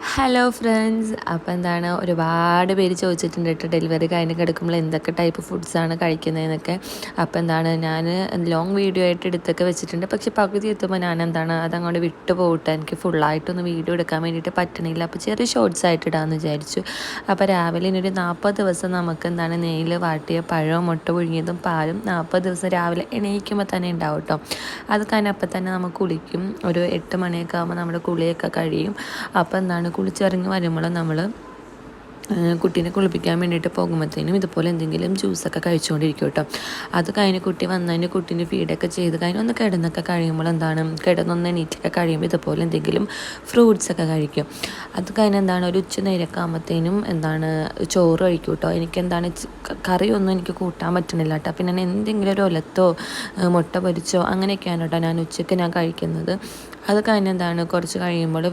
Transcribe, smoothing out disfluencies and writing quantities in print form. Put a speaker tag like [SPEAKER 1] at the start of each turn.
[SPEAKER 1] Hello friends, അപ്പോൾ എന്താണ് ഒരുപാട് പേര് ചോദിച്ചിട്ടുണ്ട് കേട്ടോ ഡെലിവറി കഴിഞ്ഞ് കിടക്കുമ്പോൾ എന്തൊക്കെ ടൈപ്പ് ഫുഡ്സാണ് കഴിക്കുന്നതെന്നൊക്കെ. അപ്പോൾ എന്താണ് ഞാൻ ലോങ് വീഡിയോ ആയിട്ട് എടുത്തൊക്കെ വെച്ചിട്ടുണ്ട്. പക്ഷേ പകുതി എത്തുമ്പോൾ ഞാൻ എന്താണ് അതങ്ങോട്ട് വിട്ടു പോകട്ടെ, എനിക്ക് ഫുള്ളായിട്ടൊന്ന് വീഡിയോ എടുക്കാൻ വേണ്ടിയിട്ട് പറ്റണില്ല. അപ്പോൾ ചെറിയ ഷോർട്സ് ആയിട്ട് ഇടാമെന്ന് വിചാരിച്ചു. അപ്പോൾ രാവിലെ ഇനൊരു 40 ദിവസം നമുക്ക് എന്താണ് നെയ്യിൽ വാട്ടിയ പഴവും മുട്ട പുഴുങ്ങിയതും പാലും 40 ദിവസം രാവിലെ എണീക്കുമ്പോൾ തന്നെ ഉണ്ടാവും കേട്ടോ. അത് കഴിഞ്ഞ് അപ്പം തന്നെ നമുക്ക് കുളിക്കും. ഒരു 8 മണിയൊക്കെ ആകുമ്പോൾ നമ്മുടെ കുളിയൊക്കെ കഴിയും. അപ്പോൾ എന്താണ് കുളിച്ചിറങ്ങി വരുമ്പോൾ നമ്മൾ കുട്ടീനെ കുളിപ്പിക്കാൻ വേണ്ടിയിട്ട് പോകുമ്പോഴത്തേനും ഇതുപോലെ എന്തെങ്കിലും ജ്യൂസൊക്കെ കഴിച്ചുകൊണ്ടിരിക്കും കേട്ടോ. അത് കഴിഞ്ഞ് കുട്ടി വന്നതിന് കുട്ടീനെ ഫീഡൊക്കെ ചെയ്ത് കഴിഞ്ഞ് ഒന്ന് കിടന്നൊക്കെ കഴിയുമ്പോൾ എന്താണ് കിടന്നൊന്ന് എണീറ്റൊക്കെ കഴിയുമ്പോൾ ഇതുപോലെ എന്തെങ്കിലും ഫ്രൂട്ട്സൊക്കെ കഴിക്കും. അത് കഴിഞ്ഞ് എന്താണ് ഒരു ഉച്ചനേരമൊക്കെ ആകുമ്പോഴത്തേനും എന്താണ് ചോറ് കഴിക്കും കേട്ടോ. എനിക്കെന്താണ് കറിയൊന്നും എനിക്ക് കൂട്ടാൻ പറ്റുന്നില്ല കേട്ടോ. പിന്നെ ഞാൻ എന്തെങ്കിലും ഒരു ഒലത്തോ മുട്ട പൊരിച്ചോ അങ്ങനെയൊക്കെയാണ് കേട്ടോ ഞാൻ ഉച്ചയ്ക്ക് കഴിക്കുന്നത്. അത് കഴിഞ്ഞ് എന്താണ് കുറച്ച് കഴിയുമ്പോൾ